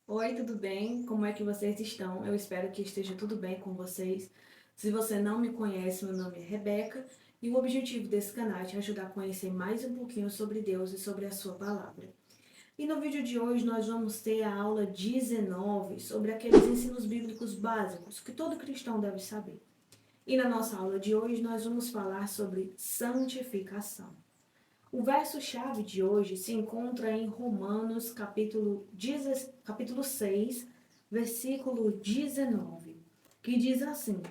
Oi, tudo bem? Como é que vocês estão? Eu espero que esteja tudo bem com vocês. Se você não me conhece, meu nome é Rebeca e o objetivo desse canal é te ajudar a conhecer mais um pouquinho sobre Deus e sobre a sua palavra. E no vídeo de hoje nós vamos ter a aula 19 sobre aqueles ensinos bíblicos básicos que todo cristão deve saber. E na nossa aula de hoje nós vamos falar sobre santificação. O verso-chave de hoje se encontra em Romanos, capítulo 6, versículo 19, que diz assim: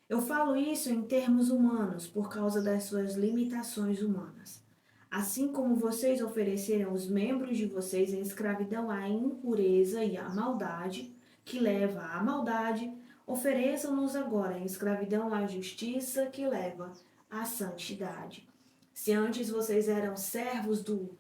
Eu falo isso em termos humanos, por causa das suas limitações humanas. Assim como vocês ofereceram os membros de vocês em escravidão à impureza e à maldade, que leva à maldade, ofereçam-nos agora em escravidão à justiça, que leva à santidade. Se antes vocês eram servos do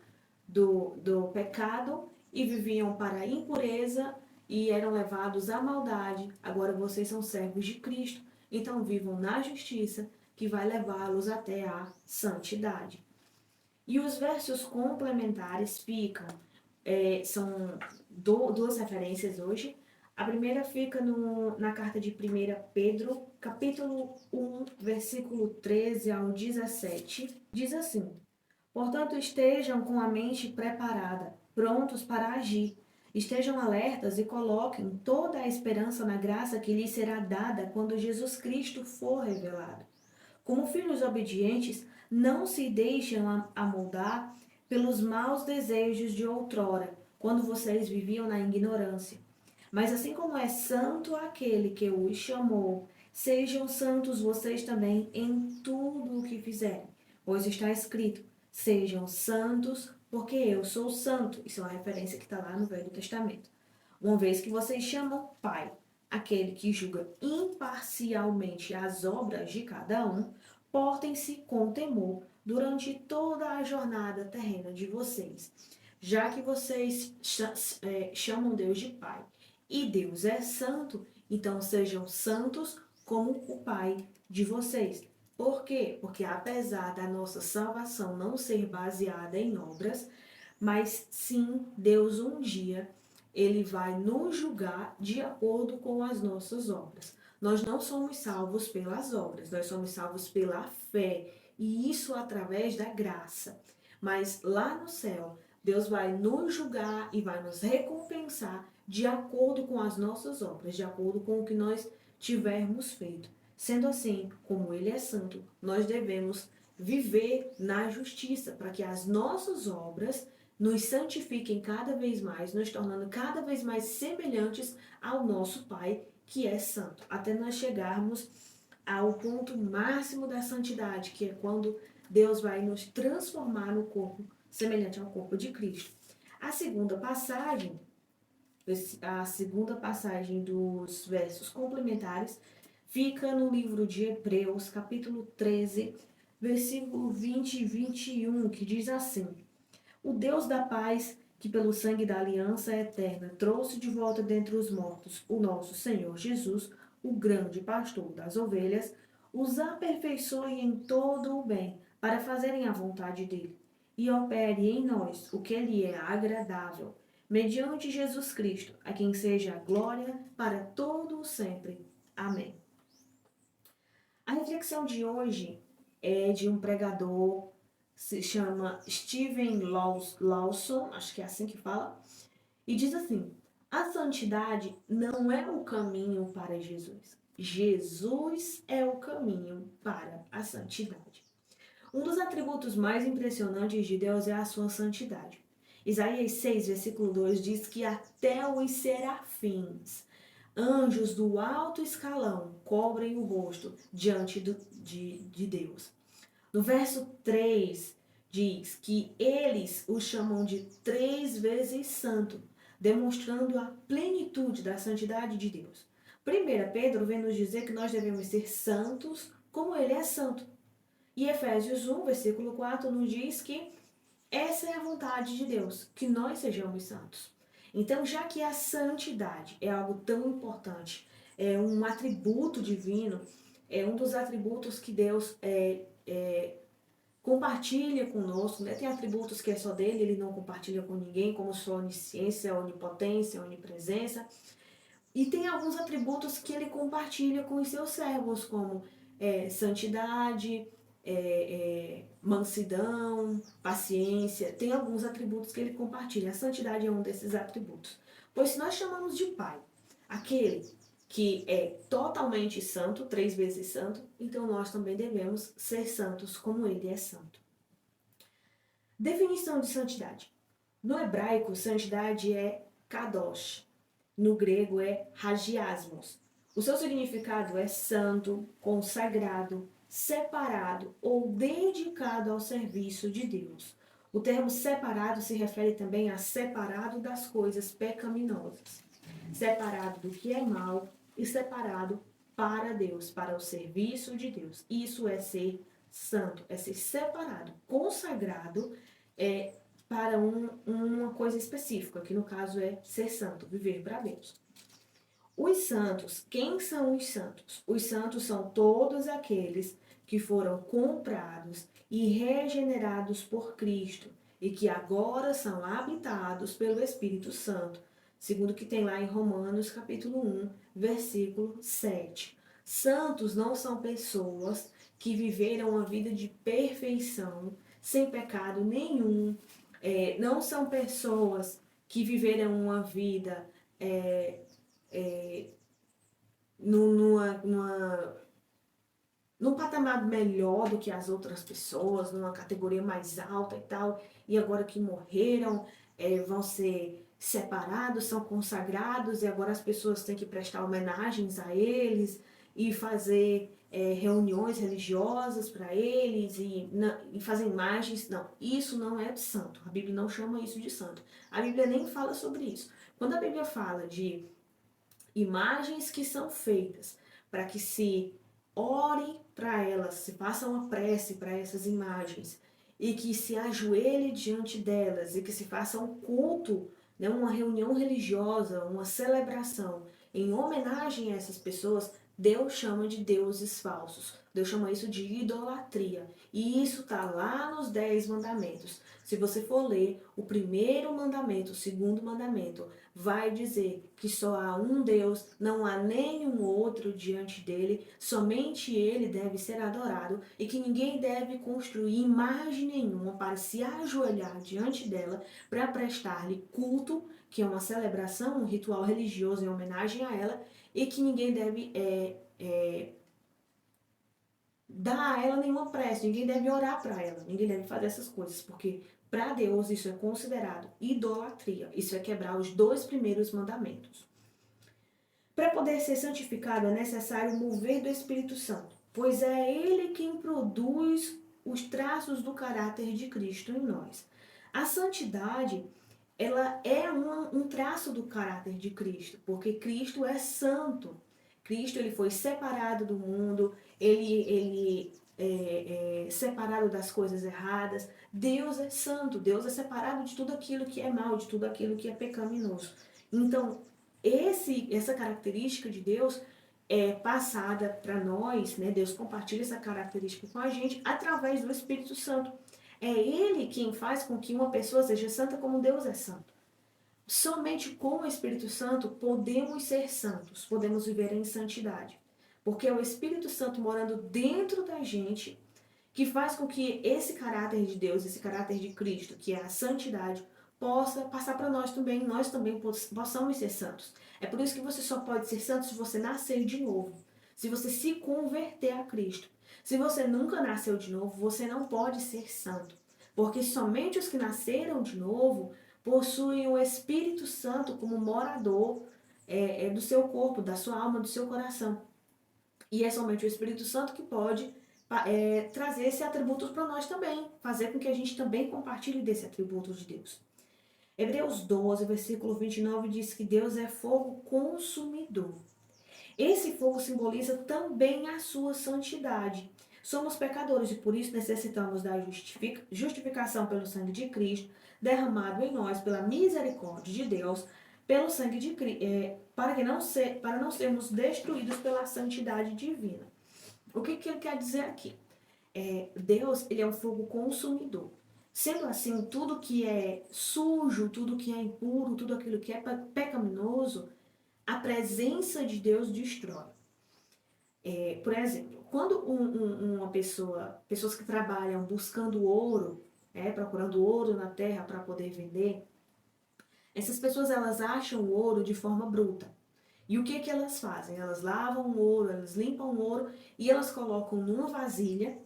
pecado e viviam para a impureza e eram levados à maldade, agora vocês são servos de Cristo, então vivam na justiça que vai levá-los até a santidade. E os versos complementares ficam, são duas referências hoje. A primeira fica na carta de 1 Pedro, capítulo 1, versículo 13 ao 17. Diz assim: Portanto, estejam com a mente preparada, prontos para agir. Estejam alertas e coloquem toda a esperança na graça que lhes será dada quando Jesus Cristo for revelado. Como filhos obedientes, não se deixem amoldar pelos maus desejos de outrora, quando vocês viviam na ignorância. Mas assim como é santo aquele que os chamou, sejam santos vocês também em tudo o que fizerem. Pois está escrito: sejam santos, porque eu sou santo. Isso é uma referência que está lá no Velho Testamento. Uma vez que vocês chamam Pai, aquele que julga imparcialmente as obras de cada um, portem-se com temor durante toda a jornada terrena de vocês. Já que vocês chamam Deus de Pai e Deus é santo, então sejam santos como o Pai de vocês. Por quê? Porque apesar da nossa salvação não ser baseada em obras, mas sim Deus um dia ele vai nos julgar de acordo com as nossas obras. Nós não somos salvos pelas obras, nós somos salvos pela fé, e isso através da graça. Mas lá no céu, Deus vai nos julgar e vai nos recompensar de acordo com as nossas obras, de acordo com o que nós tivermos feito. Sendo assim, como Ele é santo, nós devemos viver na justiça, para que as nossas obras nos santifiquem cada vez mais, nos tornando cada vez mais semelhantes ao nosso Pai, que é santo, até nós chegarmos ao ponto máximo da santidade, que é quando Deus vai nos transformar no corpo semelhante ao corpo de Cristo. A segunda passagem, a segunda passagem dos versos complementares fica no livro de Hebreus, capítulo 13, versículo 20 e 21, que diz assim: O Deus da paz, que pelo sangue da aliança eterna trouxe de volta dentre os mortos o nosso Senhor Jesus, o grande pastor das ovelhas, os aperfeiçoe em todo o bem, para fazerem a vontade dele, e opere em nós o que lhe é agradável, mediante Jesus Cristo, a quem seja a glória para todo o sempre. Amém. A reflexão de hoje é de um pregador, se chama Steven Lawson, acho que é assim que fala, e diz assim: a santidade não é o caminho para Jesus. Jesus é o caminho para a santidade. Um dos atributos mais impressionantes de Deus é a sua santidade. Isaías 6, versículo 2 diz que até os serafins, anjos do alto escalão, cobrem o rosto diante de Deus. No verso 3 diz que eles o chamam de 3 vezes santo, demonstrando a plenitude da santidade de Deus. 1 Pedro vem nos dizer que nós devemos ser santos como ele é santo. E Efésios 1, versículo 4, nos diz que essa é a vontade de Deus, que nós sejamos santos. Então, já que a santidade é algo tão importante, é um atributo divino, é um dos atributos que Deus compartilha conosco, né? Tem atributos que é só dele, ele não compartilha com ninguém, como sua onisciência, onipotência, onipresença. E tem alguns atributos que ele compartilha com os seus servos, como santidade, mansidão, paciência. Tem alguns atributos que ele compartilha. A santidade é um desses atributos. Pois se nós chamamos de Pai aquele que é totalmente santo, 3 vezes santo, então nós também devemos ser santos como ele é santo. Definição de santidade. No hebraico, santidade é kadosh. No grego é hagiasmos. O seu significado é santo, consagrado, separado ou dedicado ao serviço de Deus. O termo separado se refere também a separado das coisas pecaminosas, separado do que é mal e separado para Deus, para o serviço de Deus. Isso é ser santo, é ser separado, consagrado para uma coisa específica, que no caso é ser santo, viver para Deus. Os santos, quem são os santos? Os santos são todos aqueles que foram comprados e regenerados por Cristo e que agora são habitados pelo Espírito Santo, segundo o que tem lá em Romanos capítulo 1, versículo 7. Santos não são pessoas que viveram uma vida de perfeição, sem pecado nenhum, não são pessoas que viveram uma vida num patamar melhor do que as outras pessoas, numa categoria mais alta e tal, e agora que morreram, vão ser separados, são consagrados, e agora as pessoas têm que prestar homenagens a eles e fazer reuniões religiosas para eles e fazer imagens. Não, isso não é de santo. A Bíblia não chama isso de santo. A Bíblia nem fala sobre isso. Quando a Bíblia fala de imagens que são feitas para que se ore para elas, se faça uma prece para essas imagens e que se ajoelhe diante delas e que se faça um culto, né, uma reunião religiosa, uma celebração em homenagem a essas pessoas, Deus chama de deuses falsos. Deus chama isso de idolatria. E isso está lá nos 10 mandamentos. Se você for ler o primeiro mandamento, o segundo mandamento, vai dizer que só há um Deus, não há nenhum outro diante dele, somente ele deve ser adorado e que ninguém deve construir imagem nenhuma para se ajoelhar diante dela para prestar-lhe culto, que é uma celebração, um ritual religioso em homenagem a ela, e que ninguém deve dar a ela nenhuma prece, ninguém deve orar para ela, ninguém deve fazer essas coisas, porque para Deus isso é considerado idolatria, isso é quebrar os 2 primeiros mandamentos. Para poder ser santificado é necessário o mover do Espírito Santo, pois é ele quem produz os traços do caráter de Cristo em nós. A santidade, ela é um traço do caráter de Cristo, porque Cristo é santo. Cristo ele foi separado do mundo, ele separado das coisas erradas. Deus é santo, Deus é separado de tudo aquilo que é mal, de tudo aquilo que é pecaminoso. Então, essa característica de Deus é passada para nós, né? Deus compartilha essa característica com a gente através do Espírito Santo. É Ele quem faz com que uma pessoa seja santa como Deus é santo. Somente com o Espírito Santo podemos ser santos, podemos viver em santidade. Porque é o Espírito Santo morando dentro da gente que faz com que esse caráter de Deus, esse caráter de Cristo, que é a santidade, possa passar para nós também possamos ser santos. É por isso que você só pode ser santo se você nascer de novo, se você se converter a Cristo. Se você nunca nasceu de novo, você não pode ser santo, porque somente os que nasceram de novo possuem o Espírito Santo como morador do seu corpo, da sua alma, do seu coração. E é somente o Espírito Santo que pode trazer esse atributo para nós também, fazer com que a gente também compartilhe desse atributo de Deus. Hebreus 12, versículo 29 diz que Deus é fogo consumidor. Esse fogo simboliza também a sua santidade. Somos pecadores e por isso necessitamos da justificação pelo sangue de Cristo, derramado em nós pela misericórdia de Deus, pelo sangue de Cristo, para não sermos destruídos pela santidade divina. O que ele quer dizer aqui? Deus, ele é um fogo consumidor. Sendo assim, tudo que é sujo, tudo que é impuro, tudo aquilo que é pecaminoso, a presença de Deus destrói. Por exemplo, quando uma pessoas que trabalham buscando ouro, procurando ouro na terra para poder vender, essas pessoas elas acham o ouro de forma bruta. E o que elas fazem? Elas lavam o ouro, elas limpam o ouro e elas colocam numa vasilha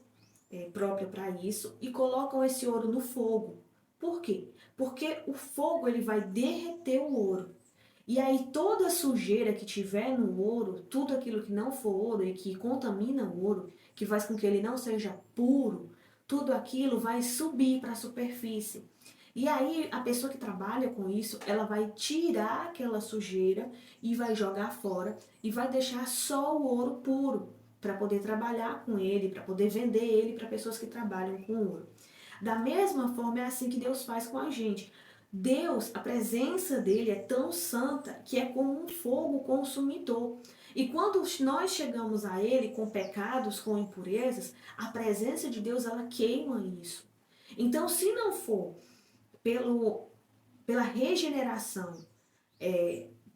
própria para isso e colocam esse ouro no fogo. Por quê? Porque o fogo ele vai derreter o ouro. E aí toda a sujeira que tiver no ouro, tudo aquilo que não for ouro e que contamina o ouro, que faz com que ele não seja puro, tudo aquilo vai subir para a superfície. E aí a pessoa que trabalha com isso, ela vai tirar aquela sujeira e vai jogar fora e vai deixar só o ouro puro para poder trabalhar com ele, para poder vender ele para pessoas que trabalham com ouro. Da mesma forma é assim que Deus faz com a gente. Deus, a presença dele é tão santa que é como um fogo consumidor. E quando nós chegamos a ele com pecados, com impurezas, a presença de Deus ela queima isso. Então, se não for pela regeneração,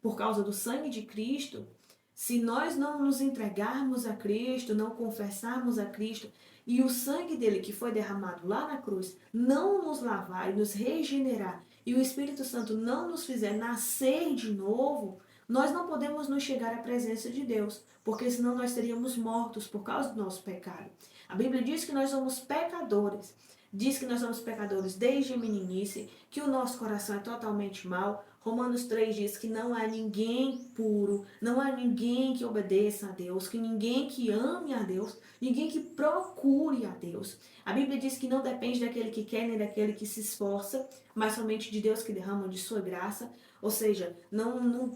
por causa do sangue de Cristo, se nós não nos entregarmos a Cristo, não confessarmos a Cristo, e o sangue dele que foi derramado lá na cruz não nos lavar e nos regenerar, e o Espírito Santo não nos fizer nascer de novo, nós não podemos nos chegar à presença de Deus, porque senão nós seríamos mortos por causa do nosso pecado. A Bíblia diz que nós somos pecadores. Diz que nós somos pecadores desde a meninice, que o nosso coração é totalmente mau. Romanos 3 diz que não há ninguém puro, não há ninguém que obedeça a Deus, que ninguém que ame a Deus, ninguém que procure a Deus. A Bíblia diz que não depende daquele que quer nem daquele que se esforça, mas somente de Deus que derrama de sua graça. Ou seja,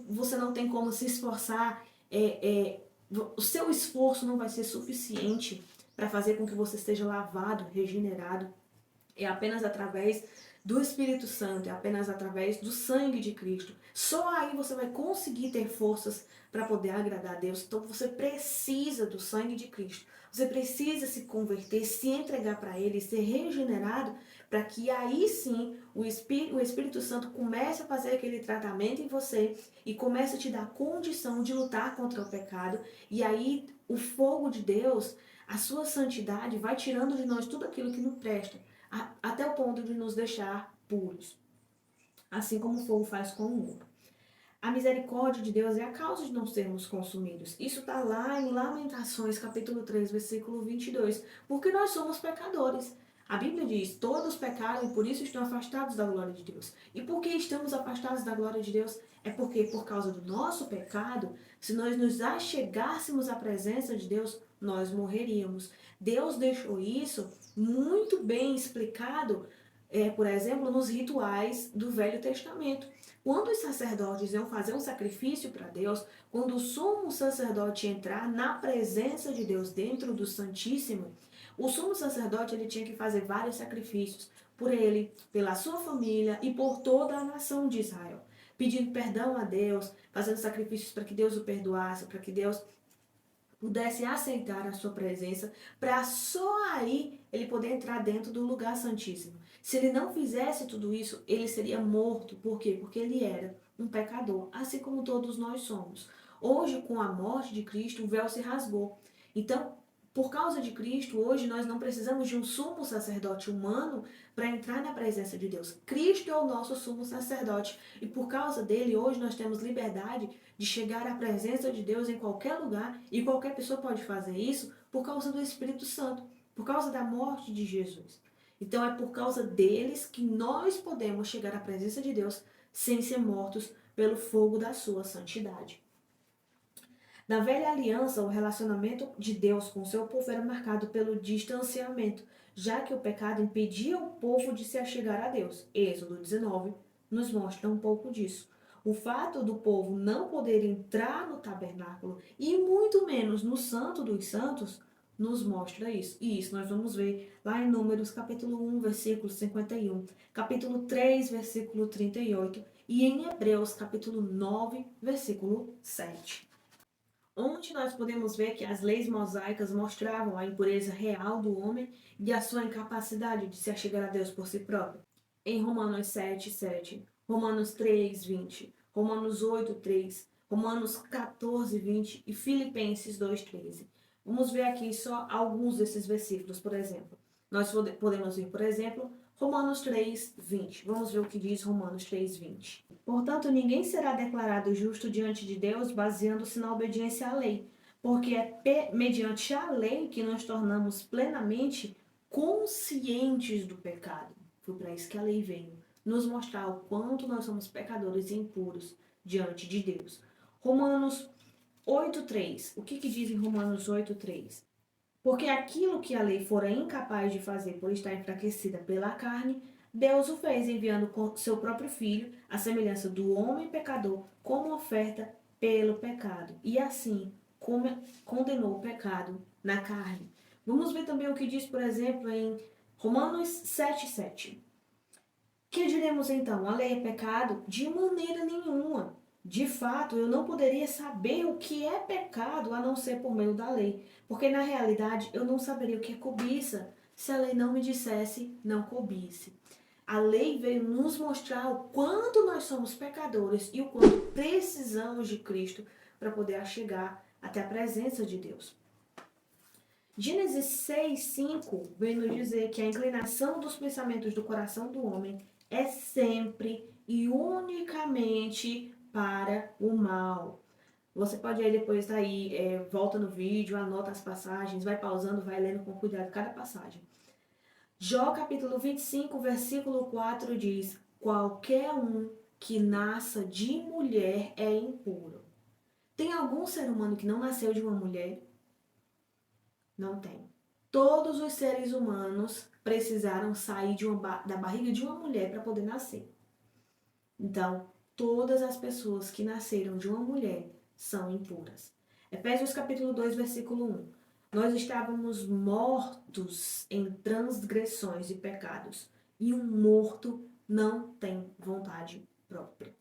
você não tem como se esforçar, o seu esforço não vai ser suficiente para fazer com que você esteja lavado, regenerado. É apenas através do Espírito Santo, é apenas através do sangue de Cristo. Só aí você vai conseguir ter forças para poder agradar a Deus. Então você precisa do sangue de Cristo. Você precisa se converter, se entregar para Ele, ser regenerado, para que aí sim o Espírito Santo comece a fazer aquele tratamento em você e comece a te dar condição de lutar contra o pecado. E aí o fogo de Deus, a sua santidade, vai tirando de nós tudo aquilo que não presta, até o ponto de nos deixar puros, assim como o fogo faz com o ouro. A misericórdia de Deus é a causa de não sermos consumidos. Isso está lá em Lamentações, capítulo 3, versículo 22. Porque nós somos pecadores. A Bíblia diz, todos pecaram e por isso estão afastados da glória de Deus. E por que estamos afastados da glória de Deus? É porque por causa do nosso pecado, se nós nos achegássemos à presença de Deus, nós morreríamos. Deus deixou isso muito bem explicado, por exemplo, nos rituais do Velho Testamento. Quando os sacerdotes iam fazer um sacrifício para Deus, quando o sumo sacerdote entrar na presença de Deus dentro do Santíssimo, o sumo sacerdote ele tinha que fazer vários sacrifícios por ele, pela sua família e por toda a nação de Israel, pedindo perdão a Deus, fazendo sacrifícios para que Deus o perdoasse, para que Deus pudesse aceitar a sua presença, para só aí ele poder entrar dentro do lugar santíssimo. Se ele não fizesse tudo isso, ele seria morto. Por quê? Porque ele era um pecador, assim como todos nós somos. Hoje, com a morte de Cristo, o véu se rasgou. Então, por causa de Cristo, hoje nós não precisamos de um sumo sacerdote humano para entrar na presença de Deus. Cristo é o nosso sumo sacerdote e por causa dele, hoje nós temos liberdade de chegar à presença de Deus em qualquer lugar e qualquer pessoa pode fazer isso por causa do Espírito Santo, por causa da morte de Jesus. Então é por causa deles que nós podemos chegar à presença de Deus sem ser mortos pelo fogo da sua santidade. Na velha aliança, o relacionamento de Deus com seu povo era marcado pelo distanciamento, já que o pecado impedia o povo de se achegar a Deus. Êxodo 19 nos mostra um pouco disso. O fato do povo não poder entrar no tabernáculo e muito menos no Santo dos Santos nos mostra isso. E isso nós vamos ver lá em Números capítulo 1, versículo 51, capítulo 3, versículo 38 e em Hebreus capítulo 9, versículo 7. onde nós podemos ver que as leis mosaicas mostravam a impureza real do homem e a sua incapacidade de se achegar a Deus por si próprio. Em Romanos 7:7, Romanos 3:20, Romanos 8:3, Romanos 14:20 e Filipenses 2:13. Vamos ver aqui só alguns desses versículos, por exemplo. Nós podemos ver, por exemplo, Romanos 3:20. Vamos ver o que diz Romanos 3:20. Portanto, ninguém será declarado justo diante de Deus baseando-se na obediência à lei, porque é mediante a lei que nós tornamos plenamente conscientes do pecado. Foi para isso que a lei veio, nos mostrar o quanto nós somos pecadores e impuros diante de Deus. Romanos 8:3. O que diz em Romanos 8:3? Porque aquilo que a lei fora incapaz de fazer por estar enfraquecida pela carne, Deus o fez enviando seu próprio Filho, à semelhança do homem pecador, como oferta pelo pecado. E assim condenou o pecado na carne. Vamos ver também o que diz, por exemplo, em Romanos 7:7. Que diremos então? A lei é pecado? De maneira nenhuma. De fato, eu não poderia saber o que é pecado a não ser por meio da lei, porque na realidade eu não saberia o que é cobiça se a lei não me dissesse não cobice. A lei veio nos mostrar o quanto nós somos pecadores e o quanto precisamos de Cristo para poder chegar até a presença de Deus. Gênesis 6:5 vem nos dizer que a inclinação dos pensamentos do coração do homem é sempre e unicamente para o mal. Você pode aí depois volta no vídeo, anota as passagens, vai pausando, vai lendo com cuidado cada passagem. Jó capítulo 25, versículo 4 diz: qualquer um que nasça de mulher é impuro. Tem algum ser humano que não nasceu de uma mulher? Não tem. Todos os seres humanos precisaram sair da barriga de uma mulher para poder nascer. Então, todas as pessoas que nasceram de uma mulher são impuras. Efésios capítulo 2, versículo 1. Nós estávamos mortos em transgressões e pecados, e um morto não tem vontade própria.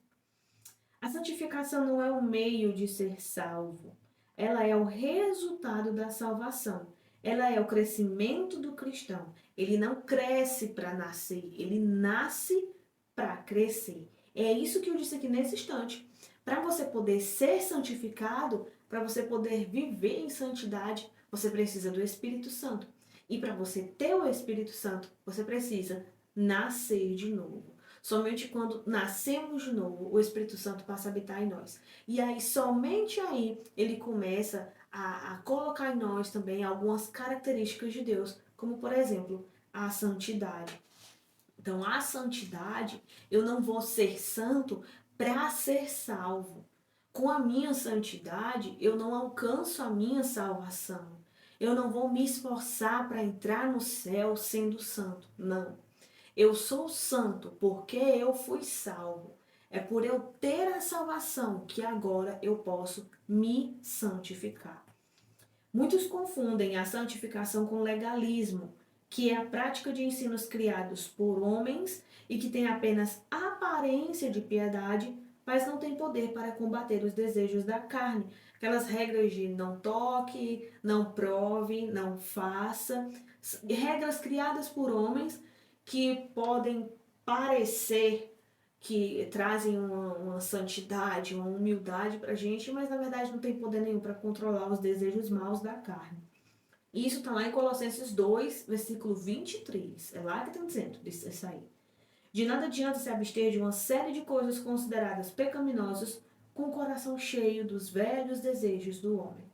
A santificação não é o meio de ser salvo, ela é o resultado da salvação. Ela é o crescimento do cristão. Ele não cresce para nascer, ele nasce para crescer. É isso que eu disse aqui nesse instante. Para você poder ser santificado, para você poder viver em santidade, você precisa do Espírito Santo. E para você ter o Espírito Santo, você precisa nascer de novo. Somente quando nascemos de novo, o Espírito Santo passa a habitar em nós. E aí, somente aí, ele começa a colocar em nós também algumas características de Deus, como, por exemplo, a santidade. Então, a santidade, eu não vou ser santo para ser salvo. Com a minha santidade, eu não alcanço a minha salvação. Eu não vou me esforçar para entrar no céu sendo santo. Não. Eu sou santo porque eu fui salvo. É por eu ter a salvação que agora eu posso me santificar. Muitos confundem a santificação com legalismo, que é a prática de ensinos criados por homens e que tem apenas aparência de piedade, mas não tem poder para combater os desejos da carne. Aquelas regras de não toque, não prove, não faça, regras criadas por homens que podem parecer que trazem uma santidade, uma humildade para a gente, mas na verdade não tem poder nenhum para controlar os desejos maus da carne. Isso está lá em Colossenses 2, versículo 23. É lá que está dizendo isso aí. De nada adianta se abster de uma série de coisas consideradas pecaminosas com o coração cheio dos velhos desejos do homem.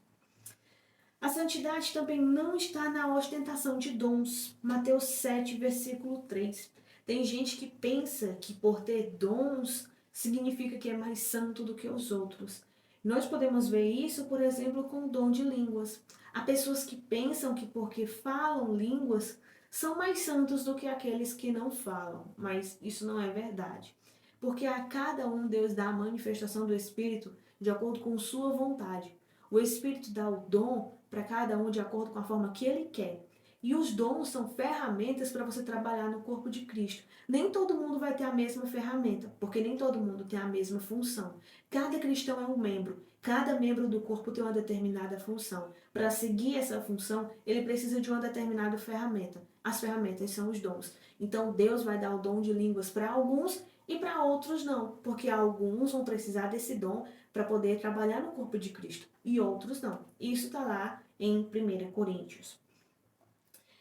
A santidade também não está na ostentação de dons. Mateus 7, versículo 3. Tem gente que pensa que por ter dons significa que é mais santo do que os outros. Nós podemos ver isso, por exemplo, com o dom de línguas. Há pessoas que pensam que porque falam línguas são mais santos do que aqueles que não falam, mas isso não é verdade. Porque a cada um Deus dá a manifestação do Espírito de acordo com sua vontade. O Espírito dá o dom para cada um de acordo com a forma que ele quer. E os dons são ferramentas para você trabalhar no corpo de Cristo. Nem todo mundo vai ter a mesma ferramenta, porque nem todo mundo tem a mesma função. Cada cristão é um membro. Cada membro do corpo tem uma determinada função. Para seguir essa função, ele precisa de uma determinada ferramenta. As ferramentas são os dons. Então, Deus vai dar o dom de línguas para alguns e para outros não, porque alguns vão precisar desse dom para poder trabalhar no corpo de Cristo e outros não. Isso está lá em 1 Coríntios.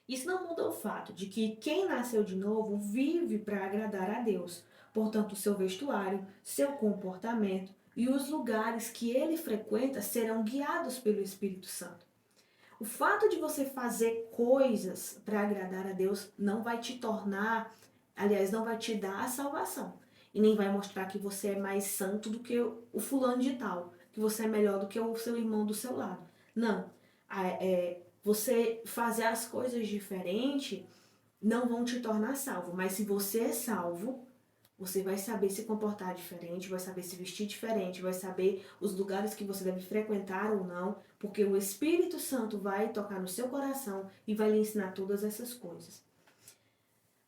Isso não muda o fato de que quem nasceu de novo vive para agradar a Deus. Portanto, o seu vestuário, seu comportamento e os lugares que ele frequenta serão guiados pelo Espírito Santo. O fato de você fazer coisas para agradar a Deus não vai te tornar, aliás, não vai te dar a salvação. E nem vai mostrar que você é mais santo do que o fulano de tal, que você é melhor do que o seu irmão do seu lado. Não. Você fazer as coisas diferente não vão te tornar salvo. Mas se você é salvo, você vai saber se comportar diferente, vai saber se vestir diferente, vai saber os lugares que você deve frequentar ou não, porque o Espírito Santo vai tocar no seu coração e vai lhe ensinar todas essas coisas.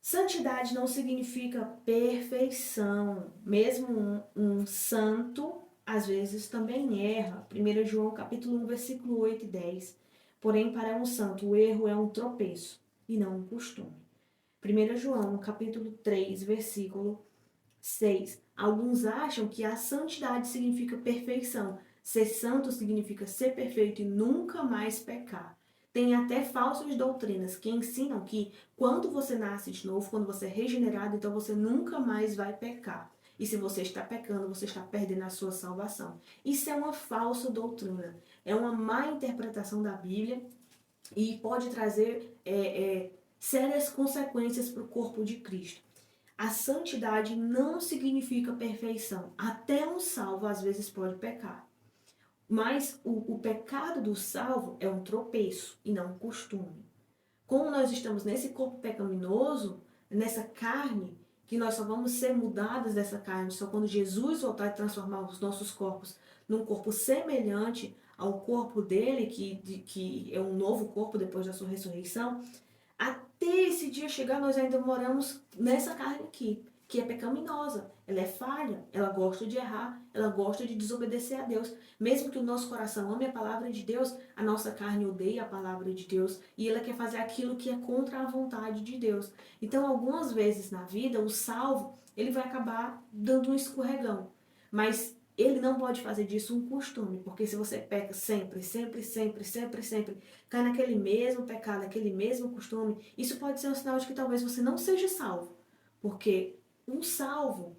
Santidade não significa perfeição. Mesmo um santo, às vezes, também erra. 1 João capítulo 1, versículo 8 e 10. Porém, para um santo, o erro é um tropeço e não um costume. 1 João capítulo 3, versículo 6. Alguns acham que a santidade significa perfeição. Ser santo significa ser perfeito e nunca mais pecar. Tem até falsas doutrinas que ensinam que quando você nasce de novo, quando você é regenerado, então você nunca mais vai pecar. E se você está pecando, você está perdendo a sua salvação. Isso é uma falsa doutrina. É uma má interpretação da Bíblia e pode trazer sérias consequências para o corpo de Cristo. A santidade não significa perfeição. Até um salvo às vezes pode pecar. Mas o pecado do salvo é um tropeço e não um costume. Como nós estamos nesse corpo pecaminoso, nessa carne, que nós só vamos ser mudados dessa carne só quando Jesus voltar e transformar os nossos corpos num corpo semelhante ao corpo dele, que é um novo corpo depois da sua ressurreição, até esse dia chegar, nós ainda moramos nessa carne aqui, que é pecaminosa. Ela é falha, ela gosta de errar, ela gosta de desobedecer a Deus. Mesmo que o nosso coração ame a palavra de Deus, a nossa carne odeia a palavra de Deus e ela quer fazer aquilo que é contra a vontade de Deus. Então, algumas vezes na vida, o salvo, ele vai acabar dando um escorregão. Mas ele não pode fazer disso um costume, porque se você peca sempre, cai naquele mesmo pecado, naquele mesmo costume, isso pode ser um sinal de que talvez você não seja salvo. Porque um salvo,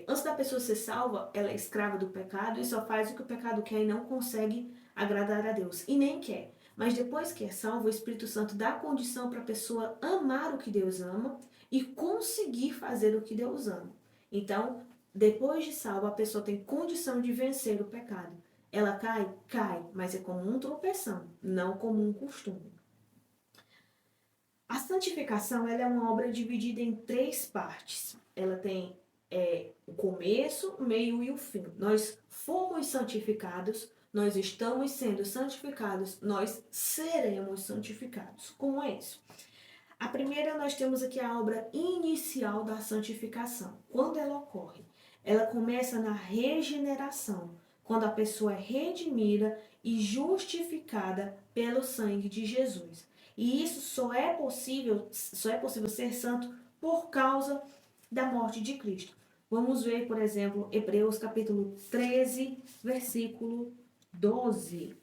antes da pessoa ser salva, ela é escrava do pecado e só faz o que o pecado quer e não consegue agradar a Deus. E nem quer. Mas depois que é salvo, o Espírito Santo dá condição para a pessoa amar o que Deus ama e conseguir fazer o que Deus ama. Então, depois de salva, a pessoa tem condição de vencer o pecado. Ela cai? Cai, mas é como um tropeção, não como um costume. A santificação ela é uma obra dividida em 3 partes. Ela tem o começo, o meio e o fim. Nós fomos santificados, nós estamos sendo santificados, nós seremos santificados. Como é isso? A primeira, nós temos aqui a obra inicial da santificação. Quando ela ocorre? Ela começa na regeneração, quando a pessoa é redimida e justificada pelo sangue de Jesus. E isso só é possível ser santo por causa da morte de Cristo. Vamos ver, por exemplo, Hebreus capítulo 13, versículo 12.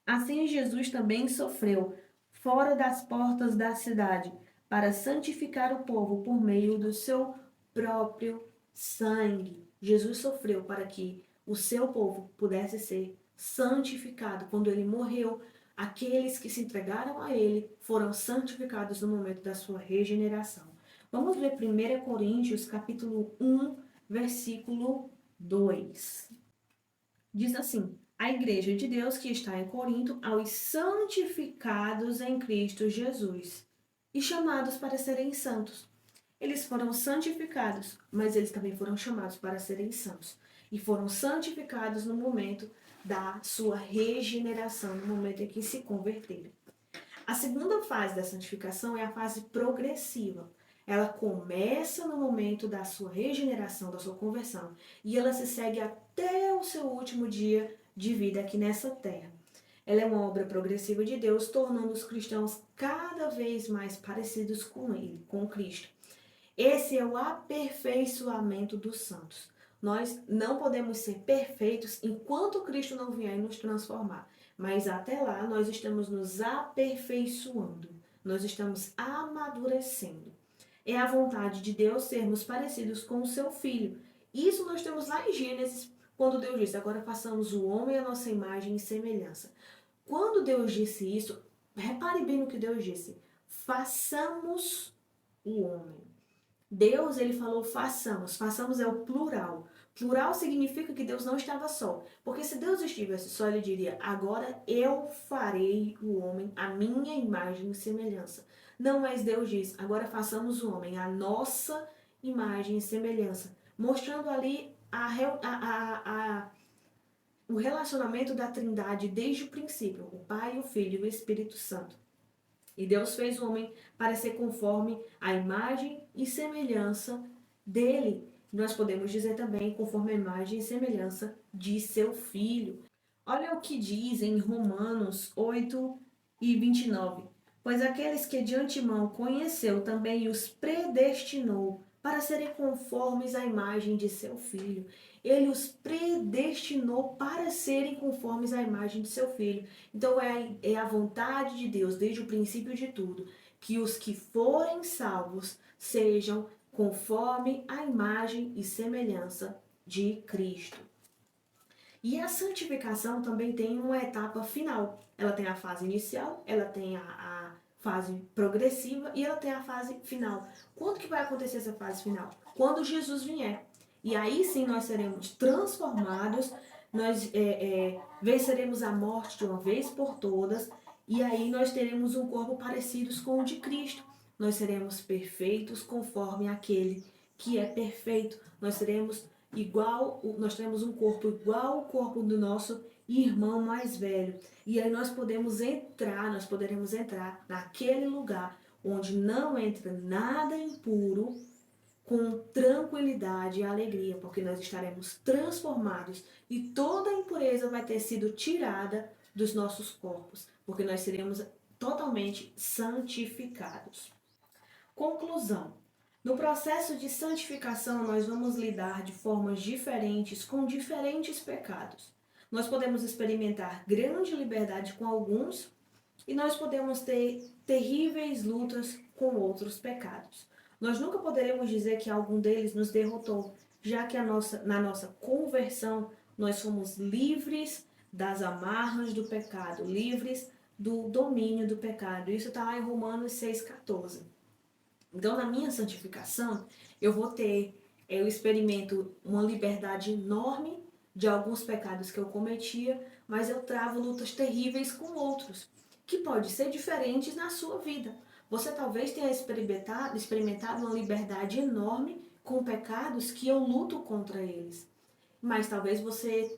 Assim Jesus também sofreu fora das portas da cidade para santificar o povo por meio do seu próprio sangue. Jesus sofreu para que o seu povo pudesse ser santificado. Quando ele morreu, aqueles que se entregaram a ele foram santificados no momento da sua regeneração. Vamos ver 1 Coríntios capítulo 1, versículo 2. Diz assim: a igreja de Deus que está em Corinto, aos santificados em Cristo Jesus e chamados para serem santos. Eles foram santificados, mas eles também foram chamados para serem santos. E foram santificados no momento da sua regeneração, no momento em que se converteram. A segunda fase da santificação é a fase progressiva. Ela começa no momento da sua regeneração, da sua conversão, e ela se segue até o seu último dia de vida aqui nessa terra. Ela é uma obra progressiva de Deus, tornando os cristãos cada vez mais parecidos com Ele, com Cristo. Esse é o aperfeiçoamento dos santos. Nós não podemos ser perfeitos enquanto Cristo não vier nos transformar. Mas até lá nós estamos nos aperfeiçoando. Nós estamos amadurecendo. É a vontade de Deus sermos parecidos com o seu Filho. Isso nós temos lá em Gênesis, quando Deus disse, agora façamos o homem à nossa imagem e semelhança. Quando Deus disse isso, repare bem no que Deus disse. Façamos o homem. Deus, ele falou façamos. Façamos é o plural. Plural significa que Deus não estava só. Porque se Deus estivesse só, ele diria, agora eu farei o homem à minha imagem e semelhança. Não, mas Deus diz, agora façamos o homem à nossa imagem e semelhança. Mostrando ali o relacionamento da Trindade desde o princípio. O Pai, o Filho e o Espírito Santo. E Deus fez o homem para ser conforme a imagem e semelhança dele. Nós podemos dizer também conforme a imagem e semelhança de seu filho. Olha o que diz em Romanos 8:29. Pois aqueles que de antemão conheceu também os predestinou para serem conformes à imagem de seu filho. Ele os predestinou para serem conformes à imagem de seu filho. Então é a vontade de Deus, desde o princípio de tudo, que os que forem salvos sejam conforme a imagem e semelhança de Cristo. E a santificação também tem uma etapa final. Ela tem a fase inicial, ela tem a fase progressiva e ela tem a fase final. Quando que vai acontecer essa fase final? Quando Jesus vier. E aí sim nós seremos transformados, nós venceremos a morte de uma vez por todas, e aí nós teremos um corpo parecido com o de Cristo. Nós seremos perfeitos conforme aquele que é perfeito. Nós teremos um corpo igual ao corpo do nosso irmão mais velho. E aí nós poderemos entrar naquele lugar onde não entra nada impuro, com tranquilidade e alegria, porque nós estaremos transformados e toda a impureza vai ter sido tirada dos nossos corpos, porque nós seremos totalmente santificados. Conclusão. No processo de santificação, nós vamos lidar de formas diferentes com diferentes pecados. Nós podemos experimentar grande liberdade com alguns e nós podemos ter terríveis lutas com outros pecados. Nós nunca poderemos dizer que algum deles nos derrotou, já que na nossa conversão nós somos livres das amarras do pecado, livres do domínio do pecado. Isso está lá em Romanos 6,14. Então, na minha santificação, eu experimento uma liberdade enorme de alguns pecados que eu cometia, mas eu travo lutas terríveis com outros, que podem ser diferentes na sua vida. Você talvez tenha experimentado uma liberdade enorme com pecados que eu luto contra eles. Mas talvez você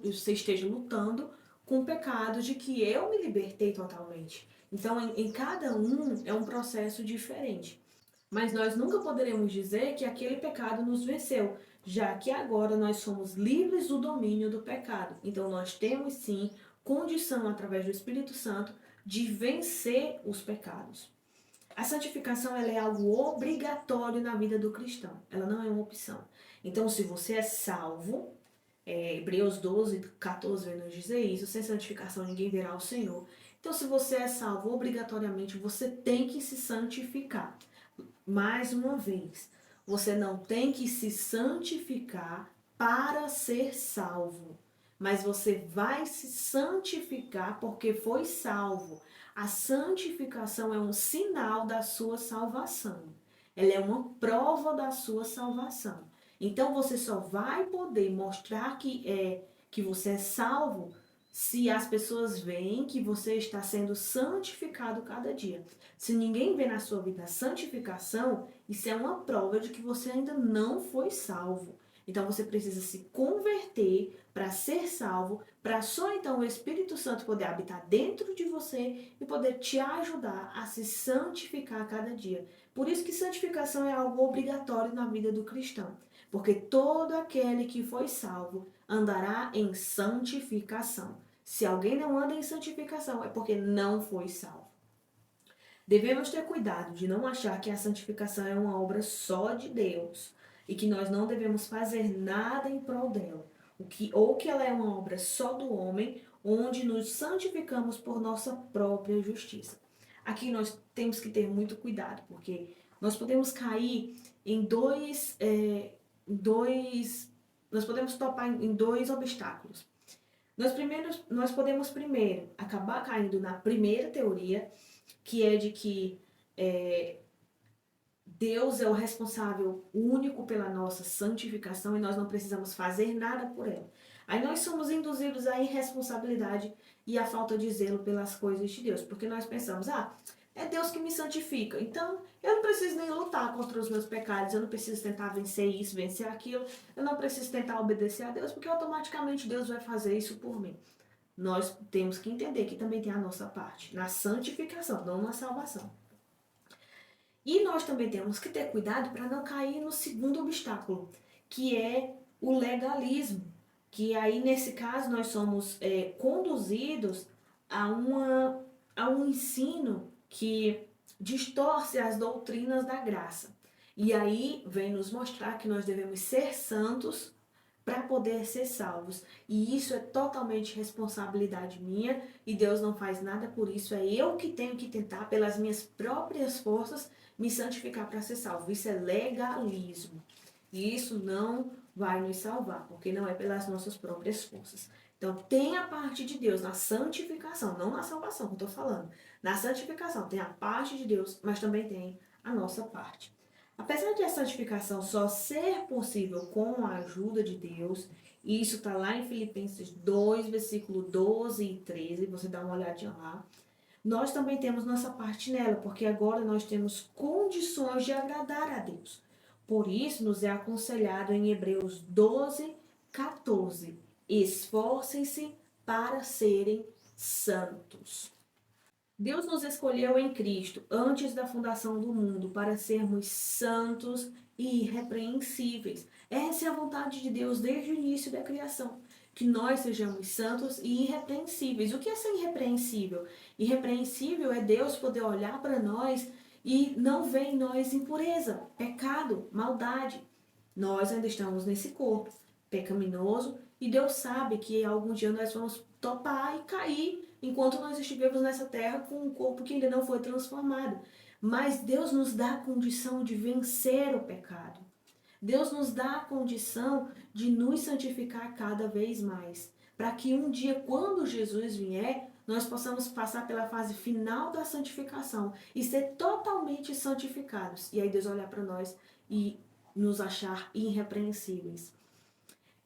esteja lutando com pecados de que eu me libertei totalmente. Então, em cada um é um processo diferente. Mas nós nunca poderemos dizer que aquele pecado nos venceu, já que agora nós somos livres do domínio do pecado. Então, nós temos sim condição, através do Espírito Santo, de vencer os pecados. A santificação ela é algo obrigatório na vida do cristão, ela não é uma opção. Então, se você é salvo, Hebreus 12:14 vai nos dizer isso, sem santificação ninguém verá o Senhor. Então, se você é salvo, obrigatoriamente você tem que se santificar. Mais uma vez, você não tem que se santificar para ser salvo, mas você vai se santificar porque foi salvo. A santificação é um sinal da sua salvação. Ela é uma prova da sua salvação. Então você só vai poder mostrar que você é salvo se as pessoas veem que você está sendo santificado cada dia. Se ninguém vê na sua vida a santificação, isso é uma prova de que você ainda não foi salvo. Então você precisa se converter para ser salvo, para só então o Espírito Santo poder habitar dentro de você e poder te ajudar a se santificar a cada dia. Por isso que santificação é algo obrigatório na vida do cristão, porque todo aquele que foi salvo andará em santificação. Se alguém não anda em santificação, é porque não foi salvo. Devemos ter cuidado de não achar que a santificação é uma obra só de Deus e que nós não devemos fazer nada em prol dela, ou que ela é uma obra só do homem, onde nos santificamos por nossa própria justiça. Aqui nós temos que ter muito cuidado, porque nós podemos cair em nós podemos topar em dois obstáculos. Nós podemos primeiro acabar caindo na primeira teoria, que é de que Deus é o responsável único pela nossa santificação e nós não precisamos fazer nada por ela. Aí nós somos induzidos à irresponsabilidade e à falta de zelo pelas coisas de Deus, porque nós pensamos, é Deus que me santifica, então eu não preciso nem lutar contra os meus pecados, eu não preciso tentar vencer isso, vencer aquilo, eu não preciso tentar obedecer a Deus, porque automaticamente Deus vai fazer isso por mim. Nós temos que entender que também tem a nossa parte, na santificação, não na salvação. E nós também temos que ter cuidado para não cair no segundo obstáculo, que é o legalismo. Que aí, nesse caso, nós somos conduzidos a um ensino que distorce as doutrinas da graça. E aí vem nos mostrar que nós devemos ser santos para poder ser salvos. E isso é totalmente responsabilidade minha e Deus não faz nada por isso. É eu que tenho que tentar, pelas minhas próprias forças, me santificar para ser salvo. Isso é legalismo. E isso não vai nos salvar, porque não é pelas nossas próprias forças. Então, tem a parte de Deus na santificação, não na salvação que eu estou falando. Na santificação tem a parte de Deus, mas também tem a nossa parte. Apesar de a santificação só ser possível com a ajuda de Deus, e isso está lá em Filipenses 2, versículo 12 e 13, você dá uma olhadinha lá, nós também temos nossa parte nela, porque agora nós temos condições de agradar a Deus. Por isso, nos é aconselhado em Hebreus 12, 14, esforcem-se para serem santos. Deus nos escolheu em Cristo antes da fundação do mundo para sermos santos e irrepreensíveis. Essa é a vontade de Deus desde o início da criação, que nós sejamos santos e irrepreensíveis. O que é ser irrepreensível? Irrepreensível é Deus poder olhar para nós e não ver em nós impureza, pecado, maldade. Nós ainda estamos nesse corpo pecaminoso e Deus sabe que algum dia nós vamos topar e cair enquanto nós estivermos nessa terra com um corpo que ainda não foi transformado. Mas Deus nos dá a condição de vencer o pecado. Deus nos dá a condição de nos santificar cada vez mais. Para que um dia, quando Jesus vier, nós possamos passar pela fase final da santificação e ser totalmente santificados. E aí Deus olhar para nós e nos achar irrepreensíveis.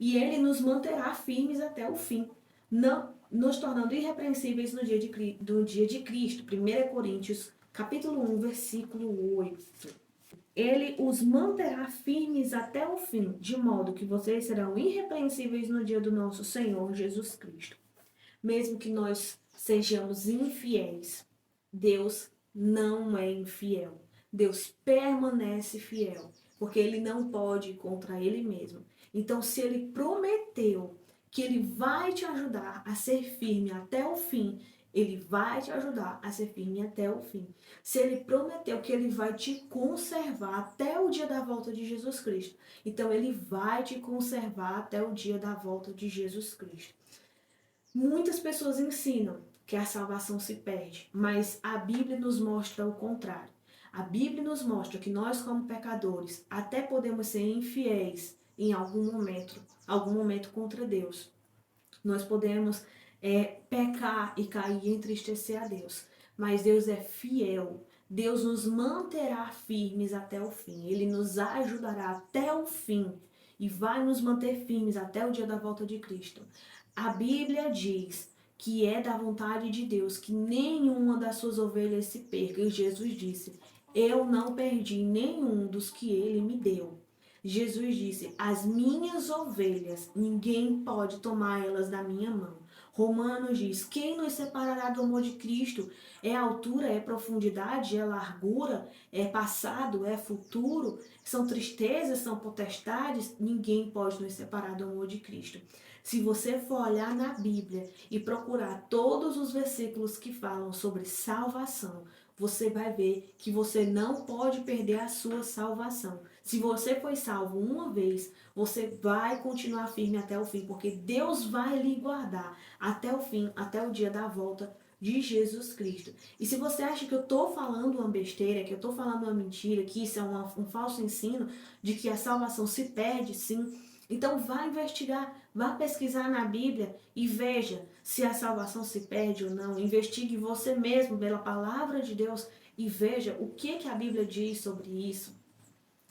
E Ele nos manterá firmes até o fim, não nos tornando irrepreensíveis no dia de Cristo. 1 Coríntios, capítulo 1, versículo 8. Ele os manterá firmes até o fim, de modo que vocês serão irrepreensíveis no dia do nosso Senhor Jesus Cristo. Mesmo que nós sejamos infiéis, Deus não é infiel. Deus permanece fiel, porque Ele não pode ir contra Ele mesmo. Então, se Ele prometeu que Ele vai te ajudar a ser firme até o fim, Ele vai te ajudar a ser firme até o fim. Se Ele prometeu que Ele vai te conservar até o dia da volta de Jesus Cristo, então Ele vai te conservar até o dia da volta de Jesus Cristo. Muitas pessoas ensinam que a salvação se perde, mas a Bíblia nos mostra o contrário. A Bíblia nos mostra que nós, como pecadores, até podemos ser infiéis em algum momento contra Deus. Nós podemos pecar e cair e entristecer a Deus, mas Deus é fiel. Deus nos manterá firmes até o fim. Ele nos ajudará até o fim e vai nos manter firmes até o dia da volta de Cristo. A Bíblia diz que é da vontade de Deus que nenhuma das suas ovelhas se perca. E Jesus disse, eu não perdi nenhum dos que Ele me deu. Jesus disse: as minhas ovelhas, ninguém pode tomar elas da minha mão. Romanos diz: quem nos separará do amor de Cristo? É altura, é profundidade, é largura, é passado, é futuro, são tristezas, são potestades? Ninguém pode nos separar do amor de Cristo. Se você for olhar na Bíblia e procurar todos os versículos que falam sobre salvação, você vai ver que você não pode perder a sua salvação. Se você foi salvo uma vez, você vai continuar firme até o fim, porque Deus vai lhe guardar até o fim, até o dia da volta de Jesus Cristo. E se você acha que eu estou falando uma besteira, que eu estou falando uma mentira, que isso é um falso ensino, de que a salvação se perde, sim, então vá investigar, vá pesquisar na Bíblia e veja se a salvação se perde ou não. Investigue você mesmo pela palavra de Deus e veja o que a Bíblia diz sobre isso.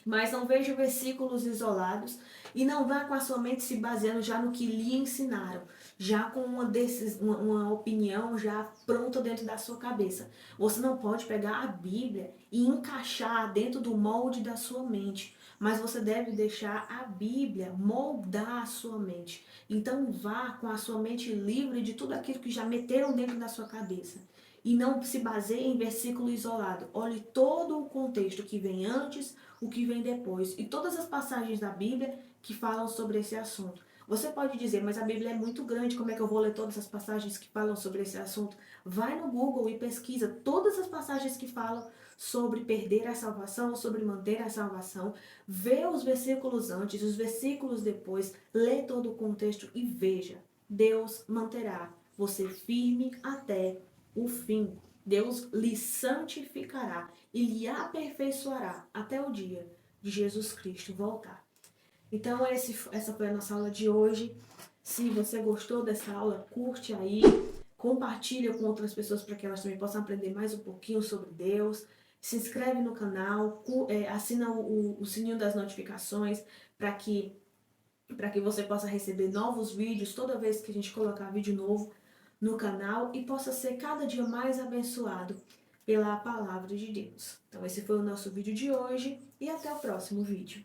Mas não veja versículos isolados e não vá com a sua mente se baseando já no que lhe ensinaram, já com uma opinião já pronta dentro da sua cabeça. Você não pode pegar a Bíblia e encaixar dentro do molde da sua mente, mas você deve deixar a Bíblia moldar a sua mente. Então vá com a sua mente livre de tudo aquilo que já meteram dentro da sua cabeça. E não se baseie em versículo isolado. Olhe todo o contexto que vem antes, o que vem depois. E todas as passagens da Bíblia que falam sobre esse assunto. Você pode dizer, mas a Bíblia é muito grande, como é que eu vou ler todas as passagens que falam sobre esse assunto? Vai no Google e pesquisa todas as passagens que falam sobre perder a salvação, sobre manter a salvação. Vê os versículos antes, os versículos depois, lê todo o contexto e veja. Deus manterá você firme até o fim. Deus lhe santificará e lhe aperfeiçoará até o dia de Jesus Cristo voltar. Então essa foi a nossa aula de hoje. Se você gostou dessa aula, curte aí, compartilha com outras pessoas para que elas também possam aprender mais um pouquinho sobre Deus. Se inscreve no canal, assina o sininho das notificações para que você possa receber novos vídeos toda vez que a gente colocar vídeo novo no canal e possa ser cada dia mais abençoado pela palavra de Deus. Então esse foi o nosso vídeo de hoje e até o próximo vídeo.